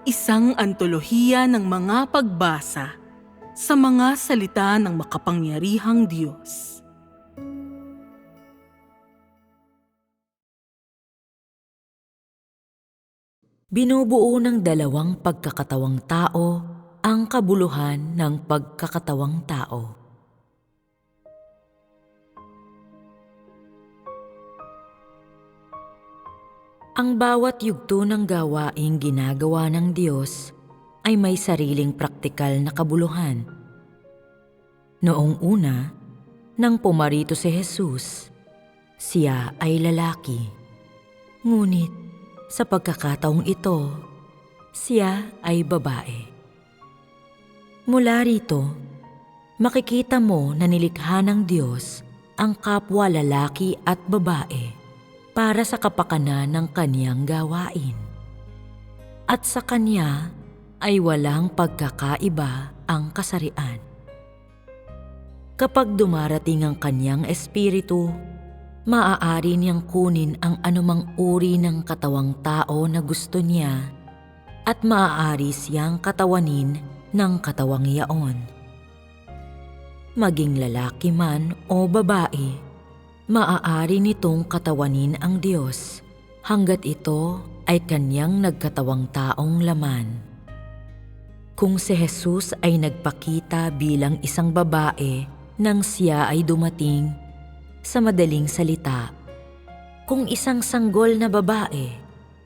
Isang antolohiya ng mga pagbasa sa mga salita ng makapangyarihang Diyos. Binubuo ng dalawang pagkakatawang tao ang kabuluhan ng pagkakatawang tao. Ang bawat yugto ng gawaing ginagawa ng Diyos ay may sariling praktikal na kabuluhan. Noong una, nang pumarito si Jesus, siya ay lalaki. Ngunit sa pagkakataong ito, siya ay babae. Mula rito, makikita mo na nilikha ng Diyos ang kapwa lalaki at babae para sa kapakanan ng kaniyang gawain. At sa kanya ay walang pagkakaiba ang kasarian. Kapag dumarating ang kaniyang espiritu, maaari niyang kunin ang anumang uri ng katawang tao na gusto niya at maaari siyang katawanin ng katawang iyaon. Maging lalaki man o babae, maaari nitong katawanin ang Diyos hanggat ito ay kanyang nagkatawang taong laman. Kung si Jesus ay nagpakita bilang isang babae nang siya ay dumating, sa madaling salita, kung isang sanggol na babae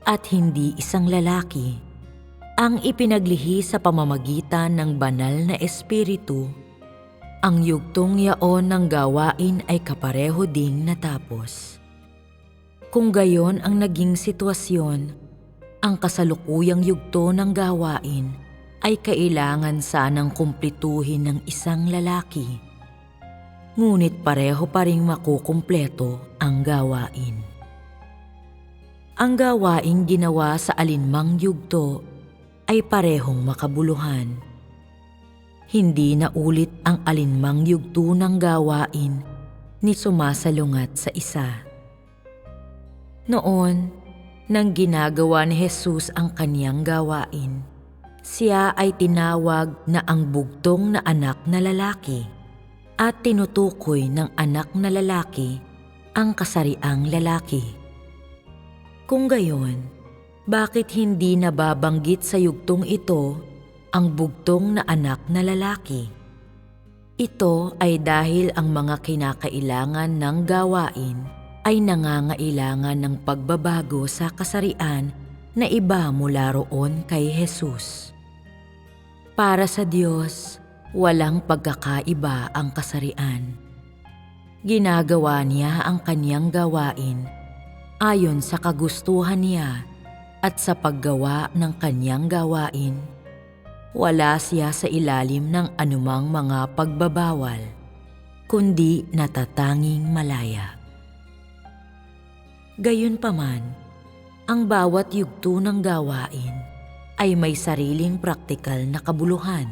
at hindi isang lalaki ang ipinaglihi sa pamamagitan ng banal na espiritu, ang yugtong yaon ng gawain ay kapareho ding natapos. Kung gayon ang naging sitwasyon, ang kasalukuyang yugto ng gawain ay kailangan sanang kumplituhin ng isang lalaki. Ngunit pareho pa ring makukumpleto ang gawain. Ang gawaing ginawa sa alinmang yugto ay parehong makabuluhan. Hindi na ulit ang alinmang yugto ng gawain ni sumasalungat sa isa. Noon, nang ginagawa ni Jesus ang kaniyang gawain, siya ay tinawag na ang bugtong na anak na lalaki at tinutukoy ng anak na lalaki ang kasariang lalaki. Kung gayon, bakit hindi nababanggit sa yugtong ito ang bugtong na anak na lalaki? Ito ay dahil ang mga kinakailangan ng gawain ay nangangailangan ng pagbabago sa kasarian na iba mula roon kay Jesus. Para sa Diyos, walang pagkakaiba ang kasarian. Ginagawa niya ang kaniyang gawain ayon sa kagustuhan niya at sa paggawa ng kaniyang gawain, wala siya sa ilalim ng anumang mga pagbabawal, kundi natatanging malaya. Gayunpaman, ang bawat yugto ng gawain ay may sariling praktikal na kabuluhan.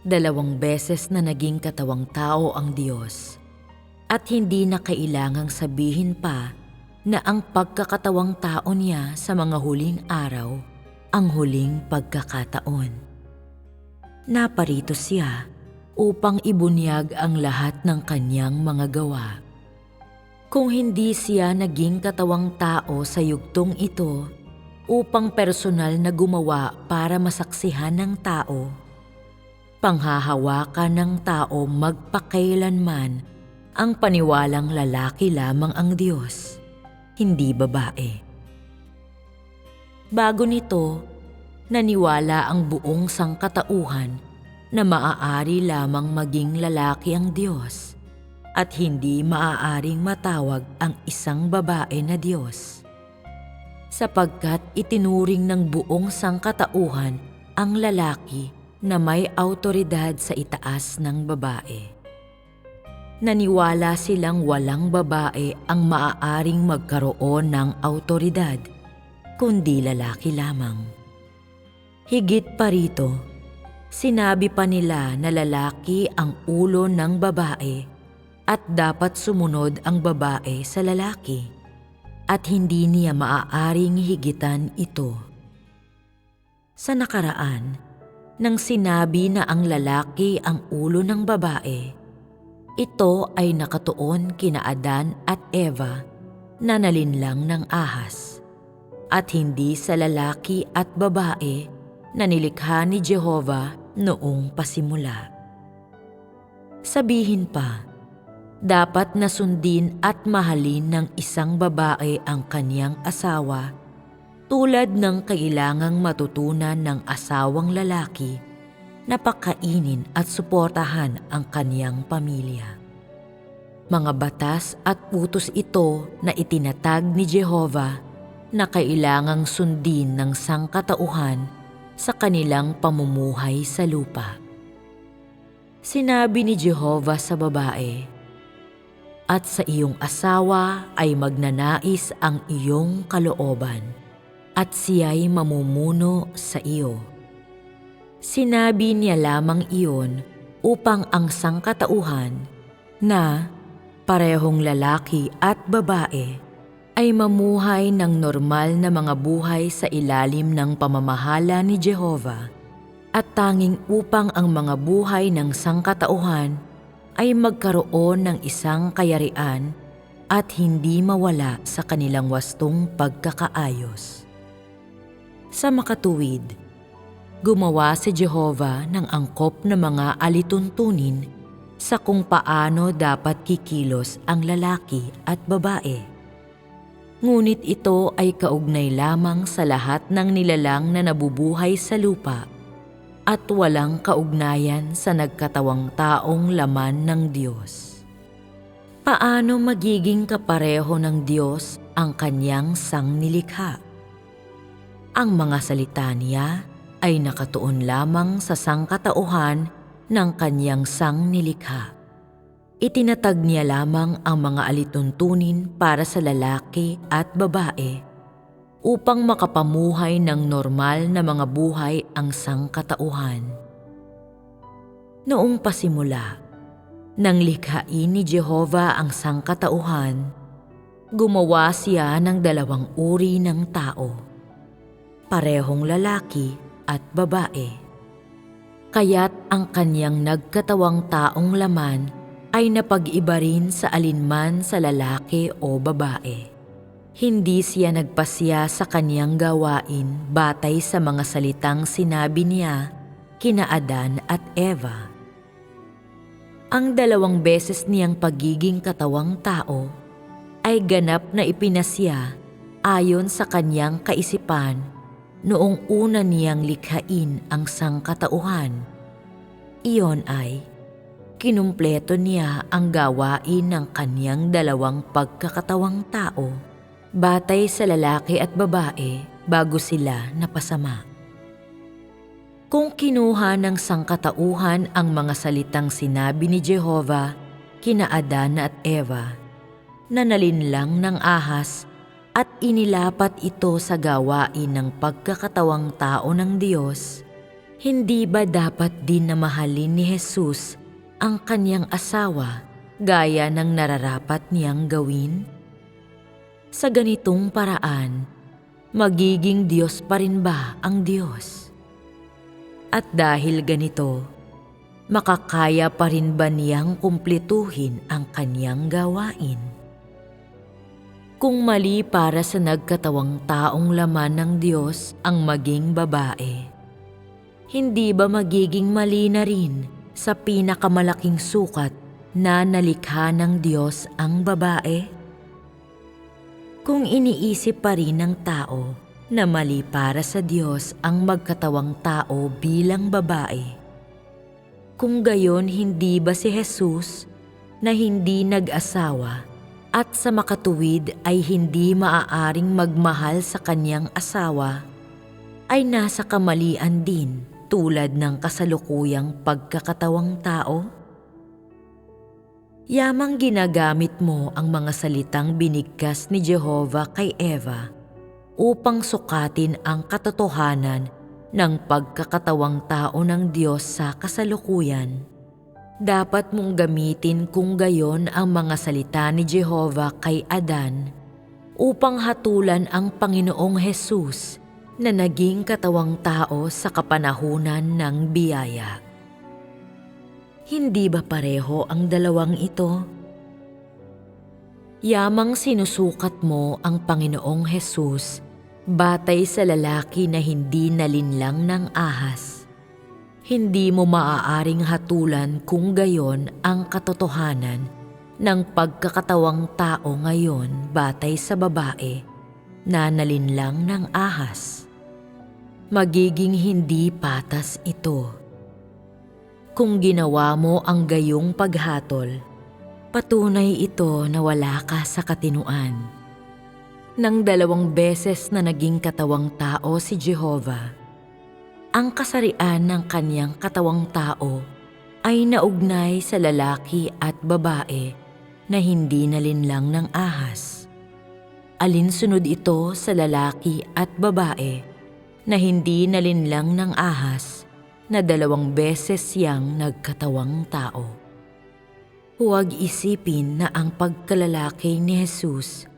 2 beses na naging katawang tao ang Diyos at hindi na kailangang sabihin pa na ang pagkakatawang tao niya sa mga huling araw ang huling pagkakataon. Naparito siya upang ibunyag ang lahat ng kanyang mga gawa. Kung hindi siya naging katawang tao sa yugtong ito upang personal na gumawa para masaksihan ng tao, panghahawakan ng tao magpakailanman ang paniwalang lalaki lamang ang Diyos, hindi babae. Bago nito, naniwala ang buong sangkatauhan na maaari lamang maging lalaki ang Diyos at hindi maaaring matawag ang isang babae na Diyos, sapagkat itinuring ng buong sangkatauhan ang lalaki na may awtoridad sa itaas ng babae. Naniwala silang walang babae ang maaaring magkaroon ng awtoridad, kundi lalaki lamang. Higit pa rito, sinabi pa nila na lalaki ang ulo ng babae at dapat sumunod ang babae sa lalaki at hindi niya maaaring higitan ito. Sa nakaraan, nang sinabi na ang lalaki ang ulo ng babae, ito ay nakatuon kina Adan at Eva na nalinlang ng ahas, at hindi sa lalaki at babae na nilikha ni Jehovah noong pasimula. Sabihin pa, dapat na sundin at mahalin ng isang babae ang kanyang asawa tulad ng kailangang matutunan ng asawang lalaki na pakainin at suportahan ang kaniyang pamilya. Mga batas at utos ito na itinatag ni Jehovah na kailangang sundin ng sangkatauhan sa kanilang pamumuhay sa lupa. Sinabi ni Jehovah sa babae, "At sa iyong asawa ay magnanais ang iyong kalooban, at siya'y mamumuno sa iyo." Sinabi niya lamang iyon upang ang sangkatauhan na parehong lalaki at babae ay mamuhay ng normal na mga buhay sa ilalim ng pamamahala ni Jehovah, at tanging upang ang mga buhay ng sangkatauhan ay magkaroon ng isang kayarian at hindi mawala sa kanilang wastong pagkakaayos. Sa makatuwid, gumawa si Jehovah ng angkop na mga alituntunin sa kung paano dapat kikilos ang lalaki at babae. Ngunit ito ay kaugnay lamang sa lahat ng nilalang na nabubuhay sa lupa at walang kaugnayan sa nagkatawang taong laman ng Diyos. Paano magiging kapareho ng Diyos ang kanyang sangnilikha? Ang mga salita niya ay nakatuon lamang sa sangkatauhan ng kanyang sangnilikha. Itinatag niya lamang ang mga alituntunin para sa lalaki at babae upang makapamuhay ng normal na mga buhay ang sangkatauhan. Noong pasimula, nang likhain ni Jehovah ang sangkatauhan, gumawa siya ng dalawang uri ng tao, parehong lalaki at babae. Kaya't ang kanyang nagkatawang taong laman ay napag-iba rin sa alinman sa lalaki o babae. Hindi siya nagpasya sa kanyang gawain batay sa mga salitang sinabi niya kina Adan at Eva. Ang dalawang beses niyang pagiging katawang tao ay ganap na ipinasya ayon sa kanyang kaisipan noong una niyang likhain ang sangkatauhan. Iyon ay, kinumpleto niya ang gawain ng kanyang dalawang pagkakatawang tao batay sa lalaki at babae bago sila napasama. Kung kinuha ng sangkatauhan ang mga salitang sinabi ni Jehovah kina Adan at Eva, na nalinlang ng ahas at inilapat ito sa gawain ng pagkakatawang tao ng Diyos, hindi ba dapat din na mahalin ni Jesus ang kanyang asawa gaya ng nararapat niyang gawin? Sa ganitong paraan, magiging Diyos pa rin ba ang Diyos? At dahil ganito, makakaya pa rin ba niyang kumpletuhin ang kanyang gawain? Kung mali para sa nagkatawang taong laman ng Diyos ang maging babae, hindi ba magiging mali na rin sa pinakamalaking sukat na nalikha ng Diyos ang babae? Kung iniisip pa rin ng tao na mali para sa Diyos ang magkatawang tao bilang babae, kung gayon hindi ba si Jesus na hindi nag-asawa at sa makatuwid ay hindi maaaring magmahal sa kanyang asawa, ay nasa kamalian din tulad ng kasalukuyang pagkakatawang tao? Yamang ginagamit mo ang mga salitang binigkas ni Jehovah kay Eva upang sukatin ang katotohanan ng pagkakatawang tao ng Diyos sa kasalukuyan. Dapat mong gamitin kung gayon ang mga salita ni Jehovah kay Adan upang hatulan ang Panginoong Jesus na naging katawang tao sa kapanahunan ng biyaya. Hindi ba pareho ang dalawang ito? Yamang sinusukat mo ang Panginoong Hesus batay sa lalaki na hindi nalinlang ng ahas. Hindi mo maaaring hatulan kung gayon ang katotohanan ng pagkakatawang tao ngayon batay sa babae na nalinlang ng ahas. Magiging hindi patas ito. Kung ginawa mo ang gayong paghatol, patunay ito na wala ka sa katinuan. Nang 2 beses na naging katawang tao si Jehovah, ang kasarian ng kanyang katawang tao ay naugnay sa lalaki at babae na hindi nalinlang ng ahas. Alinsunod ito sa lalaki at babae na hindi nalinlang ng ahas na 2 beses siyang nagkatawang tao. Huwag isipin na ang pagkalalaki ni Jesus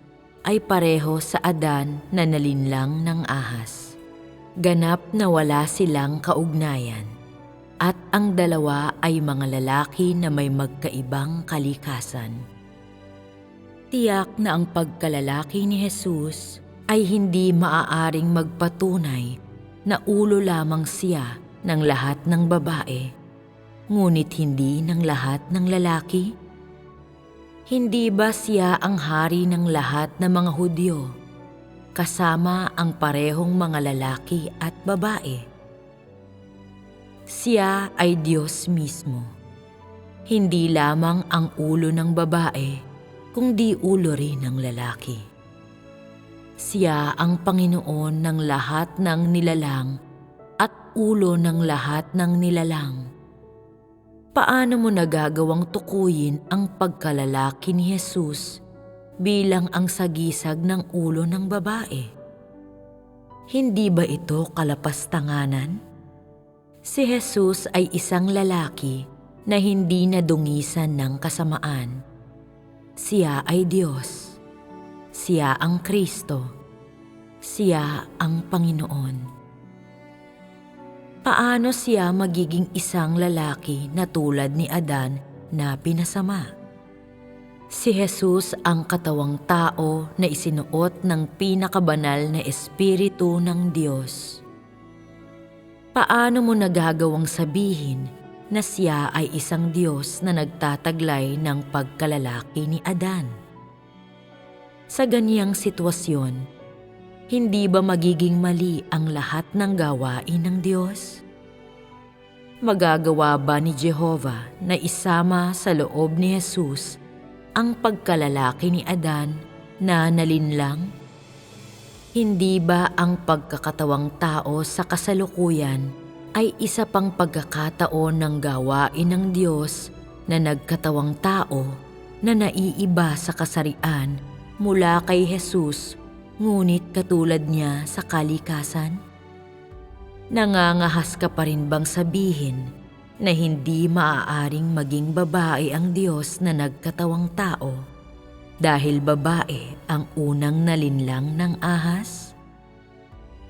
ay pareho sa Adan na nalinlang ng ahas. Ganap na wala silang kaugnayan at ang dalawa ay mga lalaki na may magkaibang kalikasan. Tiyak na ang pagkalalaki ni Jesus ay hindi maaaring magpatunay na ulo lamang siya ng lahat ng babae, ngunit hindi ng lahat ng lalaki? Hindi ba siya ang hari ng lahat ng mga Hudyo, kasama ang parehong mga lalaki at babae? Siya ay Diyos mismo. Hindi lamang ang ulo ng babae, kundi ulo rin ng lalaki. Siya ang Panginoon ng lahat ng nilalang at ulo ng lahat ng nilalang. Paano mo nagagawang tukuyin ang pagkalalaki ni Jesus bilang ang sagisag ng ulo ng babae? Hindi ba ito kalapastanganan? Si Jesus ay isang lalaki na hindi nadungisan ng kasamaan. Siya ay Diyos. Siya ang Kristo. Siya ang Panginoon. Paano siya magiging isang lalaki na tulad ni Adan na pinasama? Si Jesus ang katawang tao na isinuot ng pinakabanal na Espiritu ng Diyos. Paano mo nagagawang sabihin na siya ay isang Diyos na nagtataglay ng pagkalalaki ni Adan? Sa ganiyang sitwasyon, hindi ba magiging mali ang lahat ng gawain ng Diyos? Magagawa ba ni Jehovah na isama sa loob ni Jesus ang pagkalalaki ni Adan na nalinlang? Hindi ba ang pagkakatawang tao sa kasalukuyan ay isa pang pagkakataon ng gawain ng Diyos na nagkatawang tao na naiiba sa kasarian mula kay Jesus, ngunit katulad niya sa kalikasan? Nangangahas ka pa rin bang sabihin na hindi maaaring maging babae ang Diyos na nagkatawang tao dahil babae ang unang nalinlang ng ahas?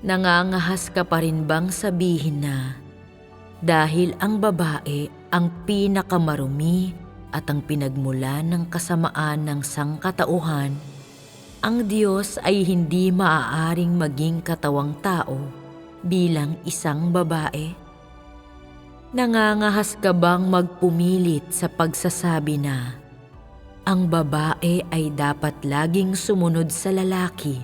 Nangangahas ka pa rin bang sabihin na dahil ang babae ang pinakamarumi at ang pinagmula ng kasamaan ng sangkatauhan, ang Diyos ay hindi maaaring maging katawang tao bilang isang babae? Nangangahas ka bang magpumilit sa pagsasabi na ang babae ay dapat laging sumunod sa lalaki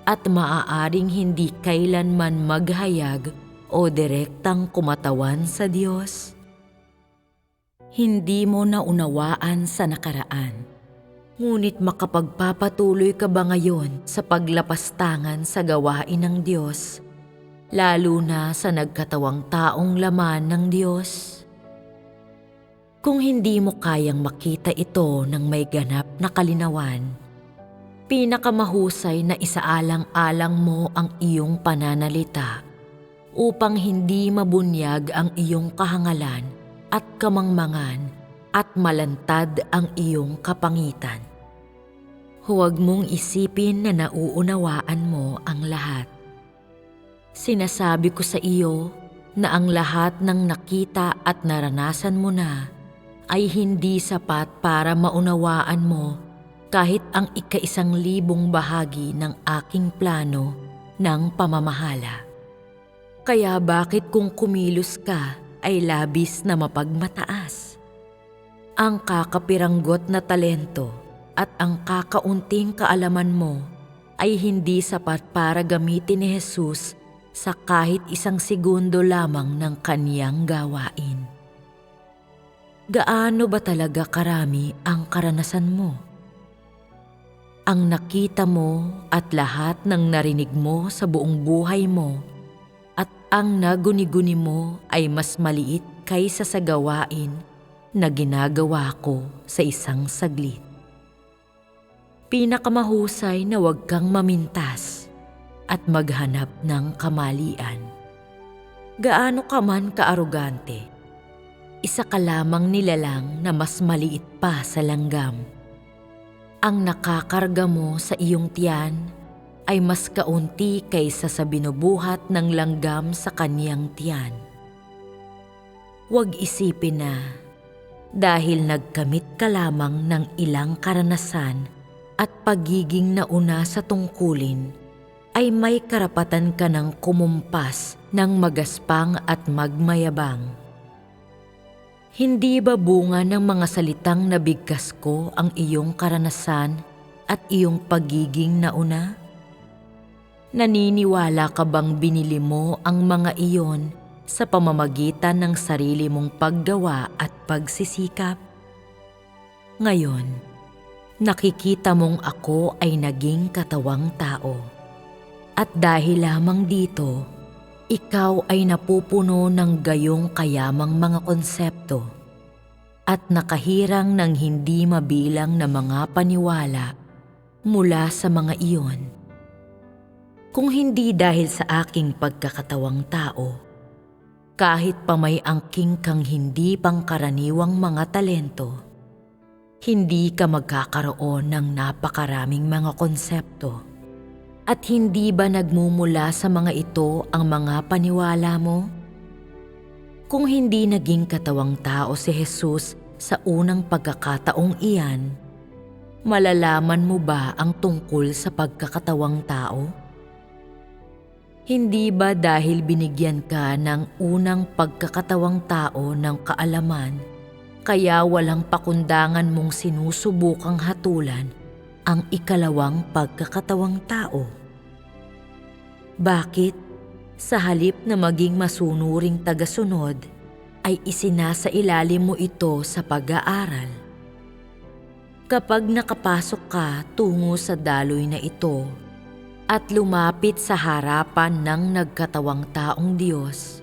at maaaring hindi kailanman maghayag o direktang kumatawan sa Diyos? Hindi mo naunawaan sa nakaraan. Ngunit makapagpapatuloy ka ba ngayon sa paglapastangan sa gawain ng Diyos, lalo na sa nagkatawang taong laman ng Diyos? Kung hindi mo kayang makita ito ng may ganap na kalinawan, pinakamahusay na isaalang-alang mo ang iyong pananalita upang hindi mabunyag ang iyong kahangalan at kamangmangan at malantad ang iyong kapangitan. Huwag mong isipin na nauunawaan mo ang lahat. Sinasabi ko sa iyo na ang lahat ng nakita at naranasan mo na ay hindi sapat para maunawaan mo kahit ang ika-1,000 bahagi ng aking plano ng pamamahala. Kaya bakit kung kumilos ka ay labis na mapagmataas? Ang kakapiranggot na talento at ang kakaunting kaalaman mo ay hindi sapat para gamitin ni Jesus sa kahit 1 segundo lamang ng kaniyang gawain. Gaano ba talaga karami ang karanasan mo? Ang nakita mo at lahat ng narinig mo sa buong buhay mo at ang naguni-guni mo ay mas maliit kaysa sa gawain na ginagawa ko sa 1 saglit. Pinakamahusay na huwag kang mamintas at maghanap ng kamalian. Gaano ka man kaarogante, isa ka lamang nilalang na mas maliit pa sa langgam. Ang nakakarga mo sa iyong tiyan ay mas kaunti kaysa sa binubuhat ng langgam sa kaniyang tiyan. Huwag isipin na dahil nagkamit ka lamang ng ilang karanasan at pagiging nauna sa tungkulin, ay may karapatan ka ng kumumpas ng magaspang at magmayabang. Hindi ba bunga ng mga salitang nabigkas ko ang iyong karanasan at iyong pagiging nauna? Naniniwala ka bang binili mo ang mga iyon sa pamamagitan ng sarili mong paggawa at pagsisikap? Ngayon, nakikita mong ako ay naging katawang tao. At dahil lamang dito, ikaw ay napupuno ng gayong kayamang mga konsepto at nakahirang ng hindi mabilang na mga paniwala mula sa mga iyon. Kung hindi dahil sa aking pagkakatawang tao, kahit pa may angking kang hindi pangkaraniwang mga talento, hindi ka magkakaroon ng napakaraming mga konsepto. At hindi ba nagmumula sa mga ito ang mga paniwala mo? Kung hindi naging katawang tao si Jesus sa unang pagkakataong iyan, malalaman mo ba ang tungkol sa pagkakatawang tao? Hindi ba dahil binigyan ka ng unang pagkakatawang tao ng kaalaman, kaya walang pakundangan mong sinusubukang hatulan ang ikalawang pagkakatawang tao? Bakit, sa halip na maging masunuring tagasunod, ay isinasailalim mo ito sa pag-aaral? Kapag nakapasok ka tungo sa daloy na ito at lumapit sa harapan ng nagkatawang taong Diyos,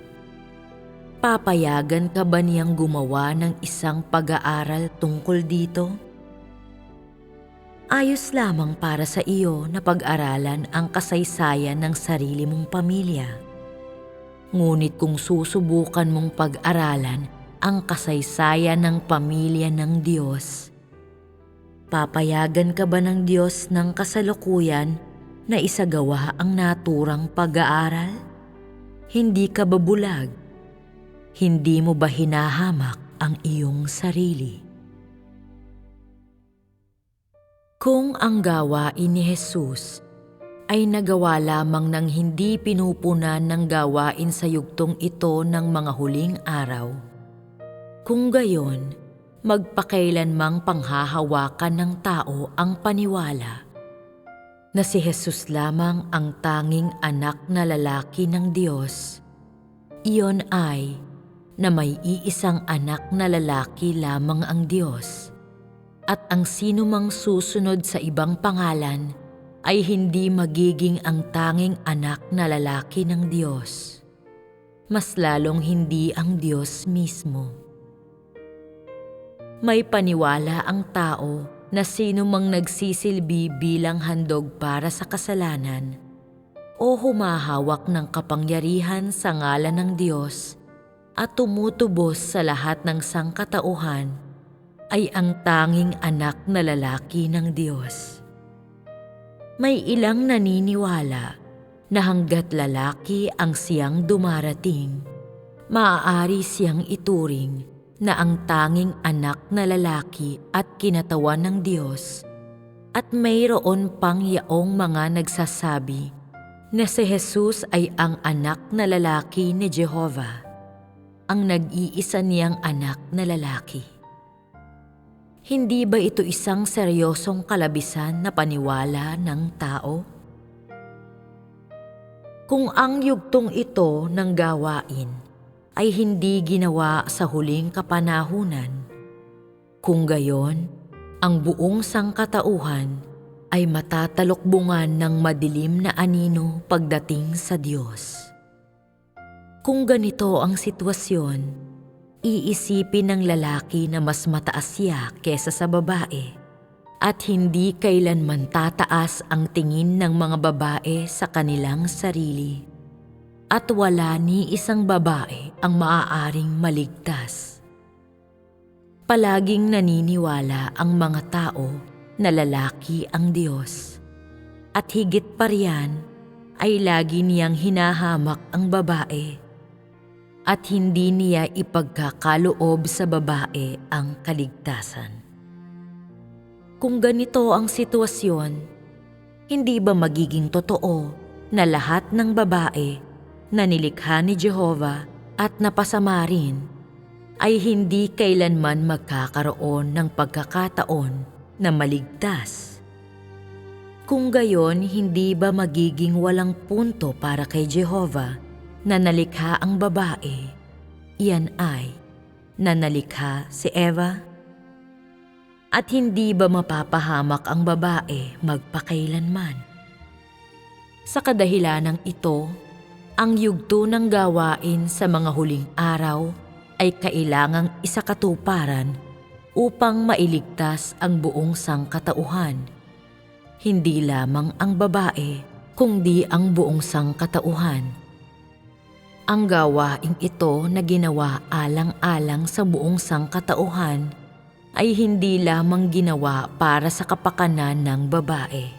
papayagan ka ba niyang gumawa ng isang pag-aaral tungkol dito? Ayos lamang para sa iyo na pag-aralan ang kasaysayan ng sarili mong pamilya. Ngunit kung susubukan mong pag-aralan ang kasaysayan ng pamilya ng Diyos, papayagan ka ba ng Diyos ng kasalukuyan na isagawa ang naturang pag-aaral? Hindi ka ba bulag? Hindi mo ba hinahamak ang iyong sarili? Kung ang gawain ni Jesus ay nagawa lamang ng hindi pinupunan ng gawain sa yugtong ito ng mga huling araw, kung gayon, magpakailanmang panghahawakan ng tao ang paniwala na si Jesus lamang ang tanging anak na lalaki ng Diyos, iyon ay na may iisang anak na lalaki lamang ang Diyos. At ang sinumang susunod sa ibang pangalan ay hindi magiging ang tanging anak na lalaki ng Diyos. Mas lalong hindi ang Diyos mismo. May paniwala ang tao na sinumang nagsisilbi bilang handog para sa kasalanan o humahawak ng kapangyarihan sa ngalan ng Diyos at tumutubos sa lahat ng sangkatauhan ay ang tanging anak na lalaki ng Diyos. May ilang naniniwala na hanggat lalaki ang siyang dumarating, maaari siyang ituring na ang tanging anak na lalaki at kinatawan ng Diyos, at mayroon pang yaong mga nagsasabi na si Jesus ay ang anak na lalaki ni Jehovah, ang nag-iisa niyang anak na lalaki. Hindi ba ito isang seryosong kalabisan na paniwala ng tao? Kung ang yugtong ito ng gawain ay hindi ginawa sa huling kapanahunan, kung gayon, ang buong sangkatauhan ay matatalokbungan ng madilim na anino pagdating sa Diyos. Kung ganito ang sitwasyon, iisipin ng lalaki na mas mataas siya kesa sa babae, at hindi kailanman tataas ang tingin ng mga babae sa kanilang sarili, at wala ni isang babae ang maaaring maligtas. Palaging naniniwala ang mga tao na lalaki ang Diyos, at higit pa riyan ay lagi niyang hinahamak ang babae, at hindi niya ipagkakaloob sa babae ang kaligtasan. Kung ganito ang sitwasyon, hindi ba magiging totoo na lahat ng babae na nilikha ni Jehovah at napasama rin ay hindi kailanman magkakaroon ng pagkakataon na maligtas? Kung gayon, hindi ba magiging walang punto para kay Jehovah na nalikha ang babae? Iyan ay na nalikha si Eva? At hindi ba mapapahamak ang babae magpakailanman? Sa kadahilanang ito, ang yugto ng gawain sa mga huling araw ay kailangang isakatuparan upang mailigtas ang buong sangkatauhan. Hindi lamang ang babae, kundi ang buong sangkatauhan. Ang gawaing ito na ginawa alang-alang sa buong sangkatauhan ay hindi lamang ginawa para sa kapakanan ng babae.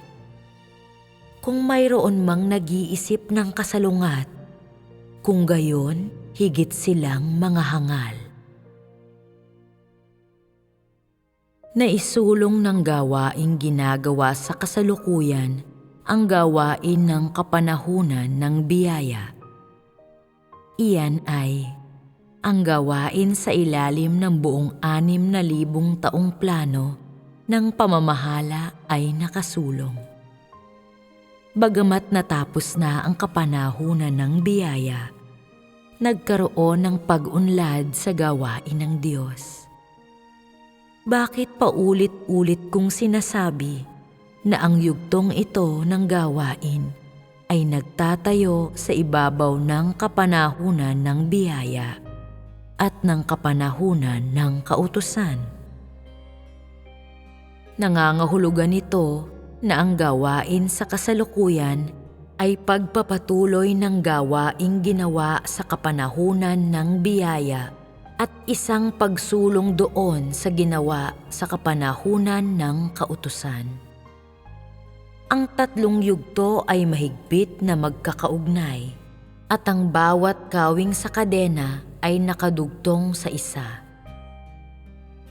Kung mayroon mang nag-iisip ng kasalungat, kung gayon, higit silang mga hangal. Naisulong ng gawaing ginagawa sa kasalukuyan ang gawain ng kapanahunan ng biyaya. Iyan ay ang gawain sa ilalim ng buong 6,000 taong plano ng pamamahala ay nakasulong. Bagamat natapos na ang kapanahunan ng biyaya, nagkaroon ng pag-unlad sa gawain ng Diyos. Bakit paulit-ulit kong sinasabi na ang yugtong ito ng gawain ay nagtatayo sa ibabaw ng kapanahunan ng biyaya at ng kapanahunan ng kautusan? Nangangahulugan ito na ang gawain sa kasalukuyan ay pagpapatuloy ng gawaing ginawa sa kapanahunan ng biyaya at isang pagsulong doon sa ginawa sa kapanahunan ng kautusan. Ang tatlong yugto ay mahigpit na magkakaugnay, at ang bawat kawing sa kadena ay nakadugtong sa isa.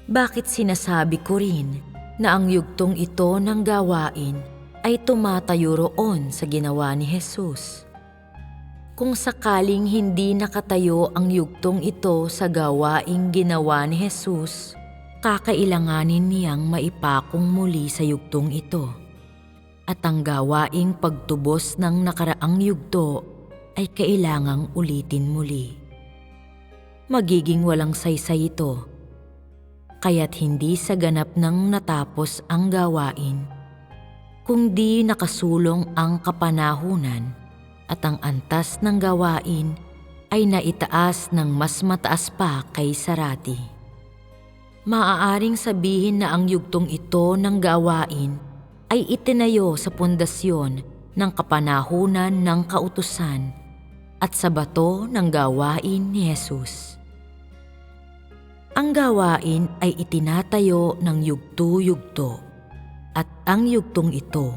Bakit sinasabi ko rin na ang yugtong ito ng gawain ay tumatayo roon sa ginawa ni Jesus? Kung sakaling hindi nakatayo ang yugtong ito sa gawaing ginawa ni Jesus, kakailanganin niyang maipakong muli sa yugtong ito. At ang gawaing pagtubos ng nakaraang yugto ay kailangang ulitin muli. Magiging walang saysay ito, kaya't hindi sa ganap nang natapos ang gawain, kundi nakasulong ang kapanahunan at ang antas ng gawain ay naitaas ng mas mataas pa kaysa rati. Maaaring sabihin na ang yugtong ito ng gawain ay itinayo sa pundasyon ng kapanahunan ng kautusan at sa bato ng gawain ni Jesus. Ang gawain ay itinatayo ng yugto-yugto, at ang yugtong ito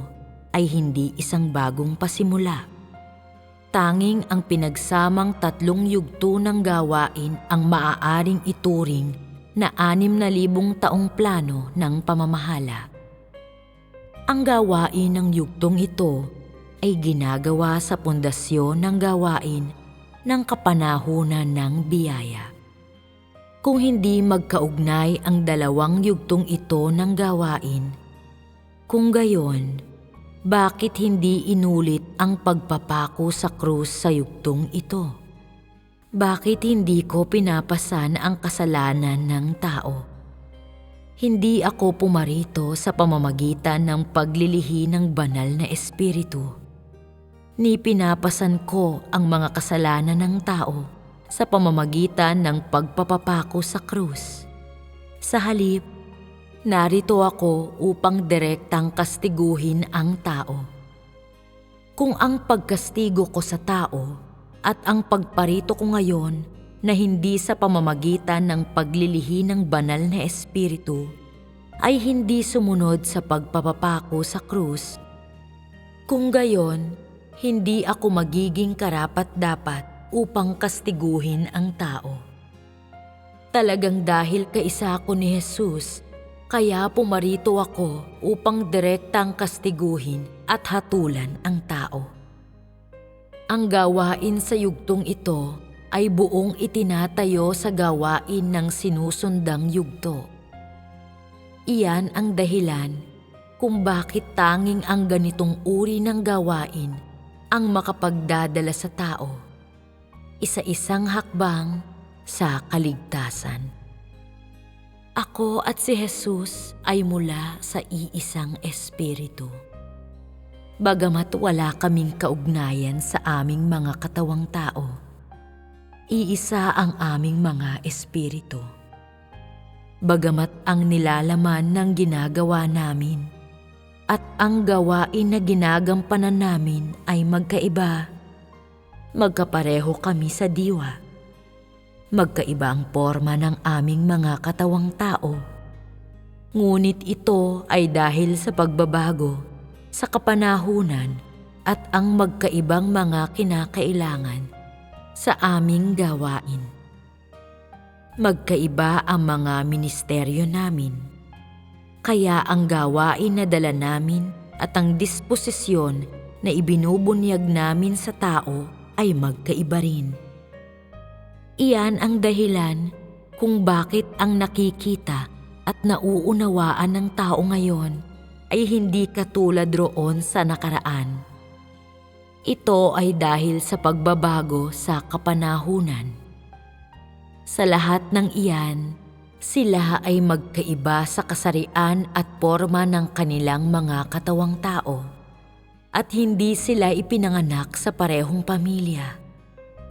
ay hindi isang bagong pasimula. Tanging ang pinagsamang tatlong yugto ng gawain ang maaaring ituring na 6,000 taong plano ng pamamahala. Ang gawain ng yugtong ito ay ginagawa sa pundasyon ng gawain ng kapanahunan ng biyaya. Kung hindi magkaugnay ang dalawang yugtong ito ng gawain, kung gayon, bakit hindi inulit ang pagpapako sa krus sa yugtong ito? Bakit hindi ko pinapasan ang kasalanan ng tao? Hindi ako pumarito sa pamamagitan ng paglilihi ng banal na espiritu, ni pinapasan ko ang mga kasalanan ng tao sa pamamagitan ng pagpapapako sa krus. Sa halip, narito ako upang direktang kastiguhin ang tao. Kung ang pagkastigo ko sa tao at ang pagparito ko ngayon na hindi sa pamamagitan ng paglilihi ng banal na espiritu ay hindi sumunod sa pagpapapako sa krus, kung gayon, hindi ako magiging karapat-dapat upang kastiguhin ang tao. Talagang dahil kaisa ako ni Jesus, kaya pumarito ako upang direktang kastiguhin at hatulan ang tao. Ang gawain sa yugtong ito ay buong itinatayo sa gawain ng sinusundang yugto. Iyan ang dahilan kung bakit tanging ang ganitong uri ng gawain ang makapagdadala sa tao isa-isang hakbang sa kaligtasan. Ako at si Jesus ay mula sa iisang espiritu. Bagamat wala kaming kaugnayan sa aming mga katawang tao, iisa ang aming mga espiritu. Bagamat ang nilalaman ng ginagawa namin at ang gawain na ginagampanan namin ay magkaiba, magkapareho kami sa diwa. Magkaiba ang porma ng aming mga katawang tao. Ngunit ito ay dahil sa pagbabago, sa kapanahunan at ang magkaibang mga kinakailangan sa aming gawain. Magkaiba ang mga ministeryo namin. Kaya ang gawain na dala namin at ang disposisyon na ibinubunyag namin sa tao ay magkaiba rin. Iyan ang dahilan kung bakit ang nakikita at nauunawaan ng tao ngayon ay hindi katulad roon sa nakaraan. Ito ay dahil sa pagbabago sa kapanahunan. Sa lahat ng iyan, sila ay magkaiba sa kasarian at porma ng kanilang mga katawang tao. At hindi sila ipinanganak sa parehong pamilya,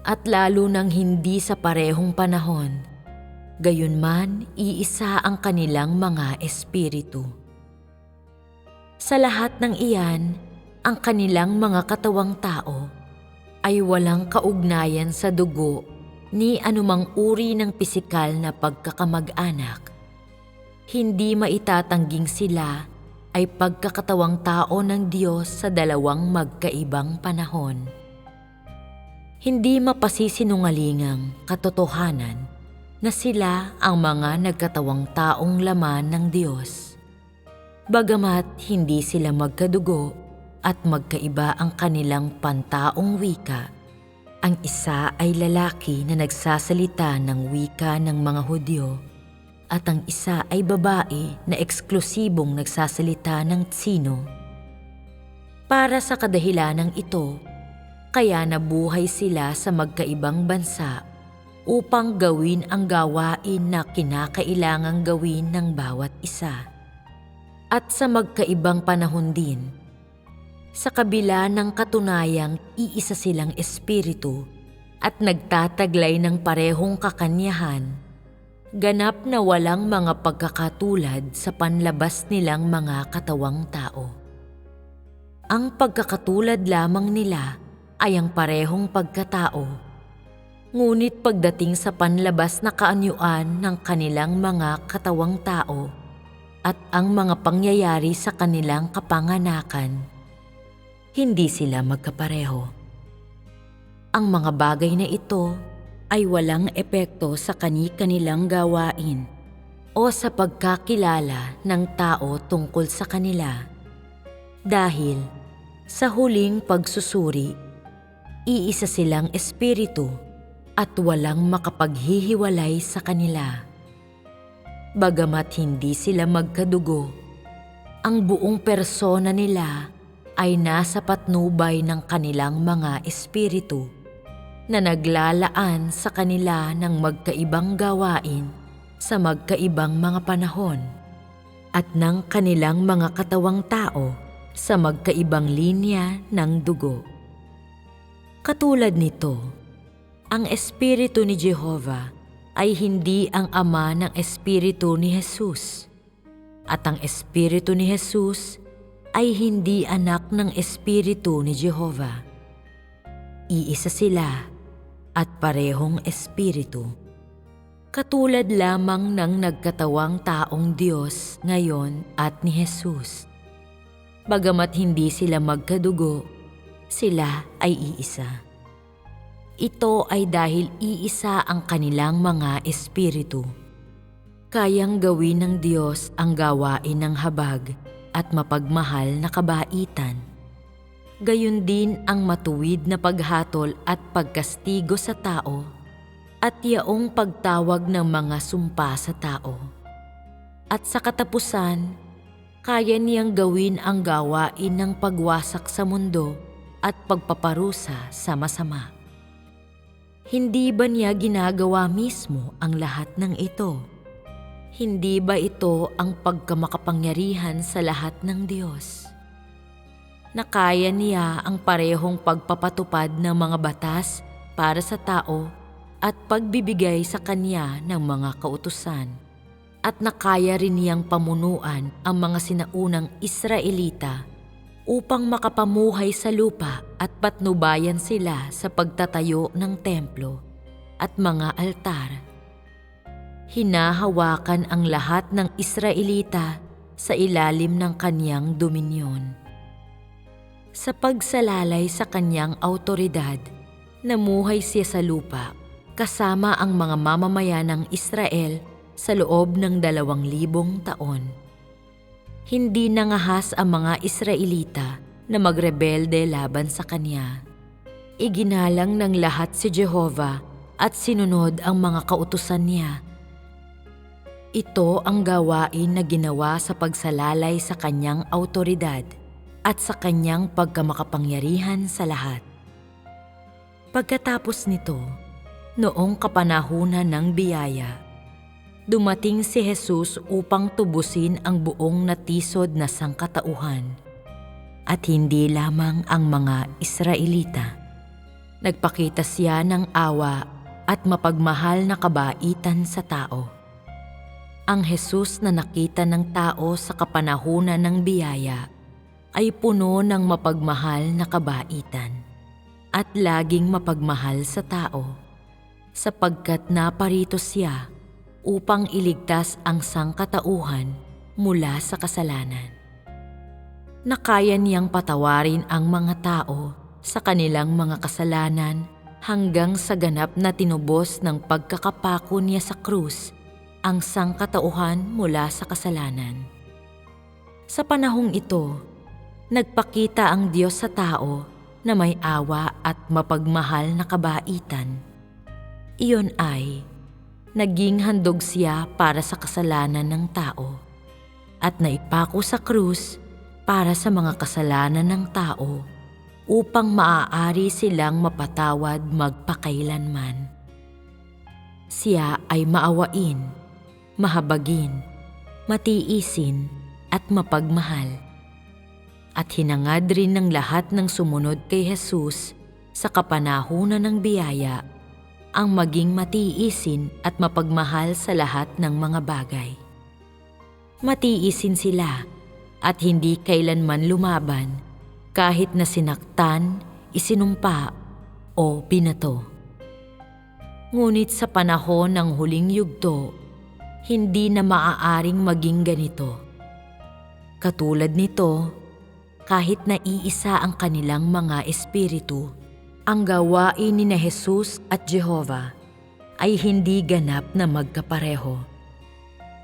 at lalo nang hindi sa parehong panahon. Gayunman, iisa ang kanilang mga espiritu. Sa lahat ng iyan, ang kanilang mga katawang tao ay walang kaugnayan sa dugo ni anumang uri ng pisikal na pagkakamag-anak. Hindi maitatangging sila ay pagkakatawang tao ng Diyos sa dalawang magkaibang panahon. Hindi mapasisinungalingang katotohanan na sila ang mga nagkatawang taong laman ng Diyos. Bagamat hindi sila magkadugo at magkaiba ang kanilang pantaong wika, ang isa ay lalaki na nagsasalita ng wika ng mga Hudyo at ang isa ay babae na eksklusibong nagsasalita ng Tsino. Para sa kadahilanang ito, kaya nabuhay sila sa magkaibang bansa upang gawin ang gawain na kinakailangang gawin ng bawat isa. At sa magkaibang panahon din, sa kabila ng katunayang iisa silang espiritu at nagtataglay ng parehong kakanyahan, ganap na walang mga pagkakatulad sa panlabas nilang mga katawang tao. Ang pagkakatulad lamang nila ay ang parehong pagkatao, ngunit pagdating sa panlabas na kaanyuan ng kanilang mga katawang tao at ang mga pangyayari sa kanilang kapanganakan, hindi sila magkapareho. Ang mga bagay na ito ay walang epekto sa kani-kanilang gawain o sa pagkakilala ng tao tungkol sa kanila. Dahil sa huling pagsusuri, iisa silang espiritu at walang makapaghihiwalay sa kanila. Bagamat hindi sila magkadugo, ang buong persona nila ay nasa patnubay ng kanilang mga espiritu na naglalaan sa kanila ng magkaibang gawain sa magkaibang mga panahon at ng kanilang mga katawang tao sa magkaibang linya ng dugo. Katulad nito, ang Espiritu ni Jehovah ay hindi ang ama ng Espiritu ni Jesus, at ang Espiritu ni Jesus ay hindi anak ng Espiritu ni Jehovah. Iisa sila at parehong Espiritu. Katulad lamang ng nagkatawang taong Diyos ngayon at ni Jesus. Bagamat hindi sila magkadugo, sila ay iisa. Ito ay dahil iisa ang kanilang mga espiritu. Kayang gawin ng Diyos ang gawain ng habag at mapagmahal na kabaitan. Gayon din ang matuwid na paghatol at pagkastigo sa tao at yaong pagtawag ng mga sumpa sa tao. At sa katapusan, kaya niyang gawin ang gawain ng pagwasak sa mundo at pagpaparusa sa masama. Hindi ba niya ginagawa mismo ang lahat ng ito? Hindi ba ito ang pagkamakapangyarihan sa lahat ng Diyos? Na kaya niya ang parehong pagpapatupad ng mga batas para sa tao at pagbibigay sa kanya ng mga kautusan. At nakaya rin niyang pamunuan ang mga sinaunang Israelita upang makapamuhay sa lupa at patnubayan sila sa pagtatayo ng templo at mga altar. Hinahawakan ang lahat ng Israelita sa ilalim ng kanyang dominyon. Sa pagsalalay sa kanyang autoridad, namuhay siya sa lupa kasama ang mga mamamayan ng Israel sa loob ng 2,000 taon. Hindi nangahas ang mga Israelita na magrebelde laban sa kanya. Iginalang ng lahat si Jehovah at sinunod ang mga kautusan niya. Ito ang gawain na ginawa sa pagsalalay sa kanyang autoridad at sa kanyang pagkamakapangyarihan sa lahat. Pagkatapos nito, noong kapanahunan ng biyaya, dumating si Jesus upang tubusin ang buong natisod na sangkatauhan at hindi lamang ang mga Israelita. Nagpakita siya ng awa at mapagmahal na kabaitan sa tao. Ang Jesus na nakita ng tao sa kapanahunan ng biyaya ay puno ng mapagmahal na kabaitan at laging mapagmahal sa tao, sapagkat naparito siya upang iligtas ang sangkatauhan mula sa kasalanan. Nakaya niyang patawarin ang mga tao sa kanilang mga kasalanan hanggang sa ganap na tinubos ng pagkakapako niya sa krus ang sangkatauhan mula sa kasalanan. Sa panahong ito, nagpakita ang Diyos sa tao na may awa at mapagmahal na kabaitan. Iyon ay, naging handog siya para sa kasalanan ng tao at naipako sa krus para sa mga kasalanan ng tao upang maaari silang mapatawad magpakailanman. Siya ay maawain, mahabagin, matiisin at mapagmahal. At hinangad rin ng lahat ng sumunod kay Jesus sa kapanahunan ng biyaya ang maging matiisin at mapagmahal sa lahat ng mga bagay. Matiisin sila at hindi kailanman lumaban kahit na sinaktan, isinumpa o binato. Ngunit sa panahon ng huling yugto, hindi na maaaring maging ganito. Katulad nito, kahit na iisa ang kanilang mga espiritu, Ang gawain ni Jesus at Jehovah ay hindi ganap na magkapareho.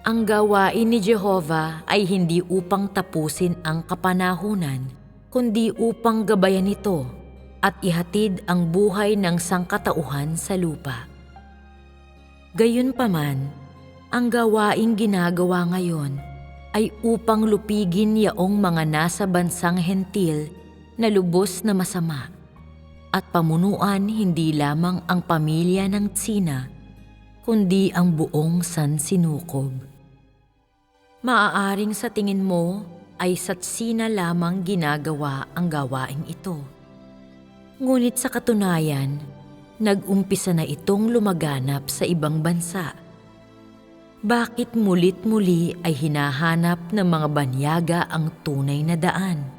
Ang gawain ni Jehovah ay hindi upang tapusin ang kapanahunan, kundi upang gabayan ito at ihatid ang buhay ng sangkatauhan sa lupa. Gayunpaman, ang gawaing ginagawa ngayon ay upang lupigin yaong mga nasa bansang hentil na lubos na masama at pamunuan hindi lamang ang pamilya ng Tsina, kundi ang buong sansinukob. Maaaring sa tingin mo ay sa Tsina lamang ginagawa ang gawaing ito. Ngunit sa katunayan, nag-umpisa na itong lumaganap sa ibang bansa. Bakit mulit-muli ay hinahanap ng mga banyaga ang tunay na daan?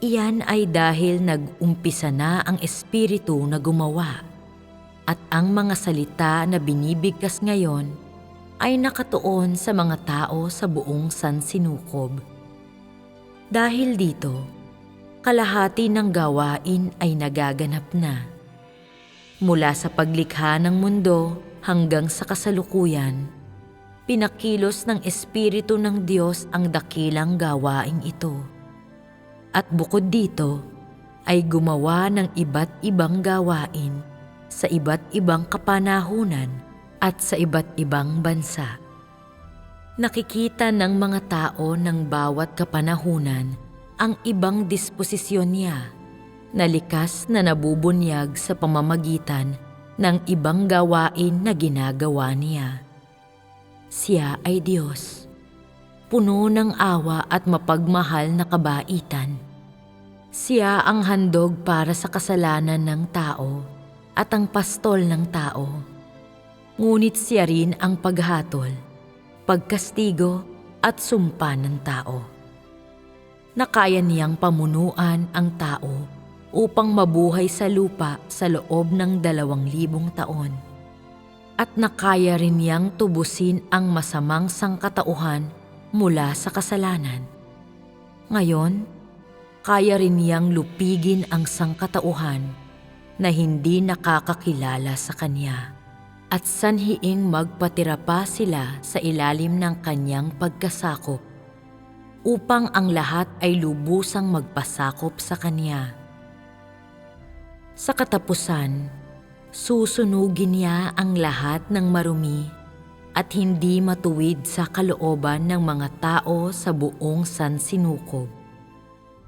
Iyan ay dahil nag-umpisa na ang Espiritu na gumawa at ang mga salita na binibigkas ngayon ay nakatuon sa mga tao sa buong sansinukob. Dahil dito, kalahati ng gawain ay nagaganap na. Mula sa paglikha ng mundo hanggang sa kasalukuyan, pinakilos ng Espiritu ng Diyos ang dakilang gawaing ito. At bukod dito, ay gumawa ng iba't ibang gawain sa iba't ibang kapanahunan at sa iba't ibang bansa. Nakikita ng mga tao ng bawat kapanahunan ang ibang disposisyon niya na likas na nabubunyag sa pamamagitan ng ibang gawain na ginagawa niya. Siya ay Diyos, puno ng awa at mapagmahal na kabaitan. Siya ang handog para sa kasalanan ng tao at ang pastol ng tao. Ngunit siya rin ang paghatol, pagkastigo at sumpa ng tao. Nakaya niyang pamunuan ang tao upang mabuhay sa lupa sa loob ng 2,000 taon. At nakaya rin niyang tubusin ang masamang sangkatauhan mula sa kasalanan. Ngayon, kaya rin niyang lupigin ang sangkatauhan na hindi nakakakilala sa Kanya. At sanhiing magpatira pa sila sa ilalim ng kanyang pagkasakop upang ang lahat ay lubusang magpasakop sa kanya. Sa katapusan, susunugin niya ang lahat ng marumi at hindi matuwid sa kalooban ng mga tao sa buong sansinukob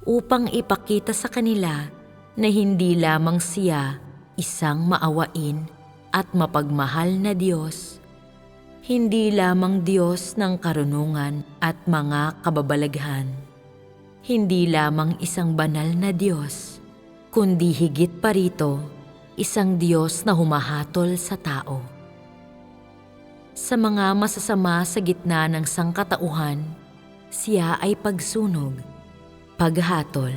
upang ipakita sa kanila na hindi lamang siya isang maawain at mapagmahal na Diyos, hindi lamang Diyos ng karunungan at mga kababalaghan, hindi lamang isang banal na Diyos, kundi higit pa rito, isang Diyos na humahatol sa tao. Sa mga masasama sa gitna ng sangkatauhan, siya ay pagsunog, paghatol,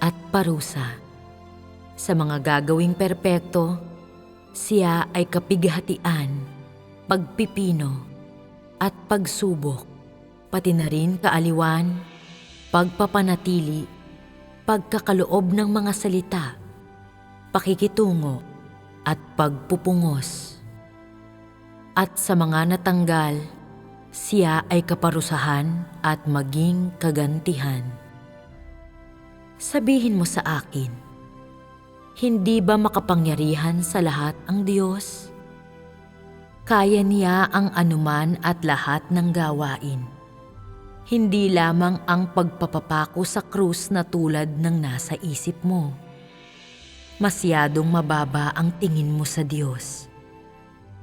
at parusa. Sa mga gagawing perpekto, siya ay kapighatian, pagpipino, at pagsubok, pati na rin kaaliwan, pagpapanatili, pagkakaloob ng mga salita, pakikitungo, at pagpupungos. At sa mga natanggal, siya ay kaparusahan at maging kagantihan. Sabihin mo sa akin, hindi ba makapangyarihan sa lahat ang Diyos? Kaya niya ang anuman at lahat ng gawain. Hindi lamang ang pagpapapako sa krus na tulad ng nasa isip mo. Masyadong mababa ang tingin mo sa Diyos.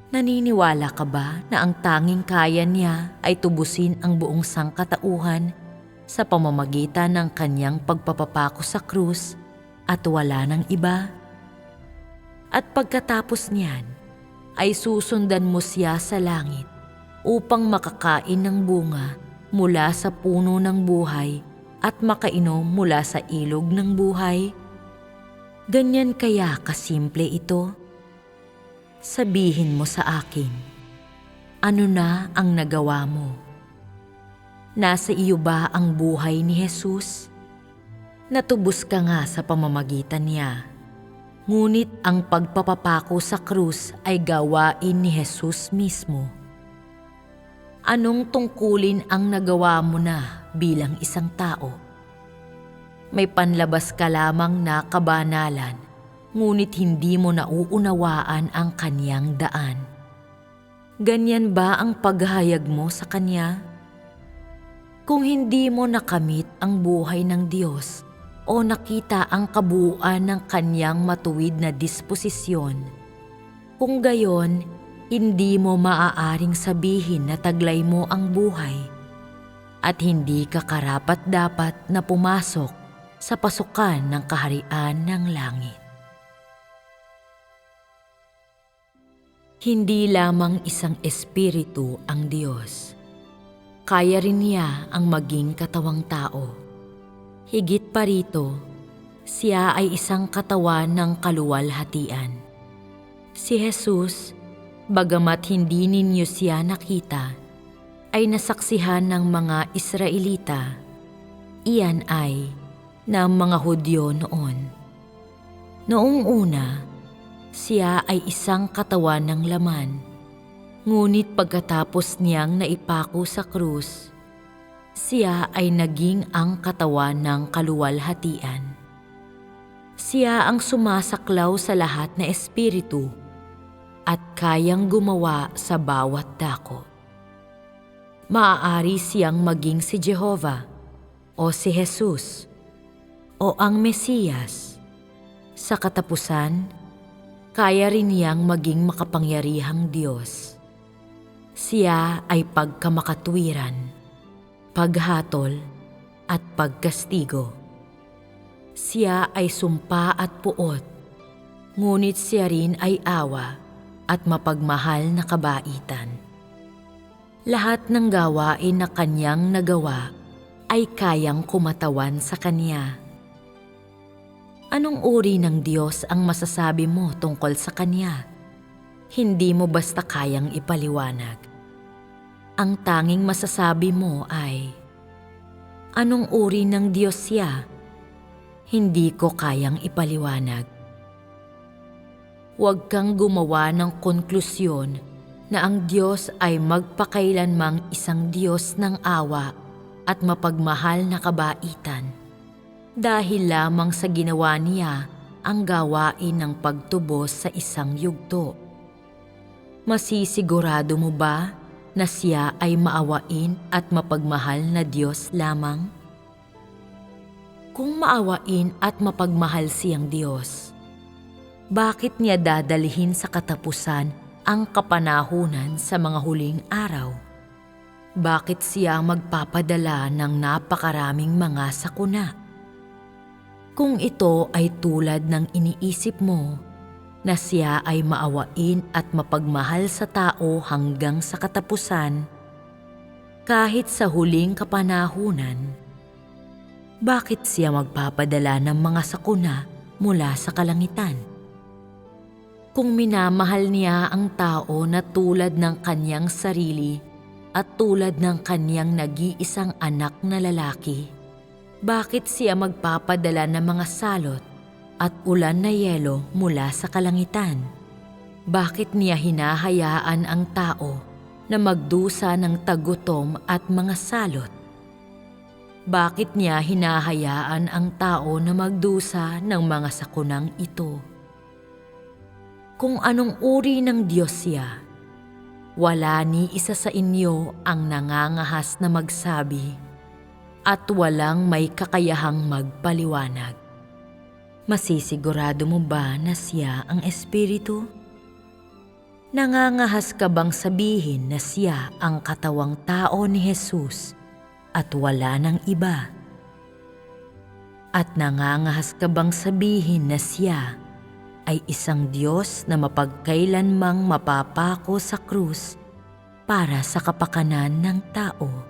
Naniniwala ka ba na ang tanging kaya niya ay tubusin ang buong sangkatauhan sa pamamagitan ng kanyang pagpapapako sa krus at wala ng iba? At pagkatapos niyan, ay susundan mo siya sa langit upang makakain ng bunga mula sa puno ng buhay at makainom mula sa ilog ng buhay? Ganyan kaya kasimple ito? Sabihin mo sa akin, ano na ang nagawa mo? Nasa iyo ba ang buhay ni Jesus? Natubos ka nga sa pamamagitan niya. Ngunit ang pagpapapako sa krus ay gawain ni Jesus mismo. Anong tungkulin ang nagawa mo na bilang isang tao? May panlabas ka lamang na kabanalan, ngunit hindi mo nauunawaan ang kanyang daan. Ganyan ba ang paghahayag mo sa kanya? Kung hindi mo nakamit ang buhay ng Diyos o nakita ang kabuuan ng kanyang matuwid na disposisyon, kung gayon, hindi mo maaaring sabihin na taglay mo ang buhay at hindi ka karapat-dapat na pumasok sa pasukan ng kaharian ng langit. Hindi lamang isang espiritu ang Diyos. Kaya rin niya ang maging katawang tao. Higit pa rito, siya ay isang katawan ng kaluwalhatian. Si Jesus, bagamat hindi ninyo siya nakita, ay nasaksihan ng mga Israelita. Iyan ay ng mga Hudyo noon. Noong una, siya ay isang katawan ng laman. Ngunit pagkatapos niyang naipako sa krus, siya ay naging ang katawan ng kaluwalhatian. Siya ang sumasaklaw sa lahat na espiritu at kayang gumawa sa bawat dako. Maaari siyang maging si Jehovah o si Jesus o ang Mesiyas. Sa katapusan, kaya rin niyang maging makapangyarihang Diyos. Siya ay pagkamakatwiran, paghatol at pagkastigo. Siya ay sumpa at puot, ngunit siya rin ay awa at mapagmahal na kabaitan. Lahat ng gawain na kanyang nagawa ay kayang kumatawan sa kanya. Anong uri ng Diyos ang masasabi mo tungkol sa kanya? Hindi mo basta kayang ipaliwanag. Ang tanging masasabi mo ay, anong uri ng Diyos siya? Hindi ko kayang ipaliwanag. Huwag kang gumawa ng konklusyon na ang Diyos ay magpakailanmang isang Diyos ng awa at mapagmahal na kabaitan dahil lamang sa ginawa niya ang gawain ng pagtubos sa isang yugto. Masisigurado mo ba na siya ay maawain at mapagmahal na Diyos lamang? Kung maawain at mapagmahal siyang Diyos, bakit niya dadalhin sa katapusan ang kapanahunan sa mga huling araw? Bakit siya magpapadala ng napakaraming mga sakuna? Kung ito ay tulad ng iniisip mo, na siya ay maawain at mapagmahal sa tao hanggang sa katapusan, kahit sa huling kapanahunan, bakit siya magpapadala ng mga sakuna mula sa kalangitan? Kung minamahal niya ang tao na tulad ng kanyang sarili at tulad ng kanyang nag-iisang anak na lalaki, bakit siya magpapadala ng mga salot at ulan na yelo mula sa kalangitan? Bakit niya hinahayaan ang tao na magdusa ng tagutom at mga salot? Bakit niya hinahayaan ang tao na magdusa ng mga sakunang ito? Kung anong uri ng Diyos siya, wala ni isa sa inyo ang nangangahas na magsabi at walang may kakayahang magpaliwanag. Masisigurado mo ba na siya ang Espiritu? Nangangahas ka bang sabihin na siya ang katawang tao ni Jesus at wala ng iba? At nangangahas ka bang sabihin na siya ay isang Diyos na mapagkailanmang mapapako sa krus para sa kapakanan ng tao?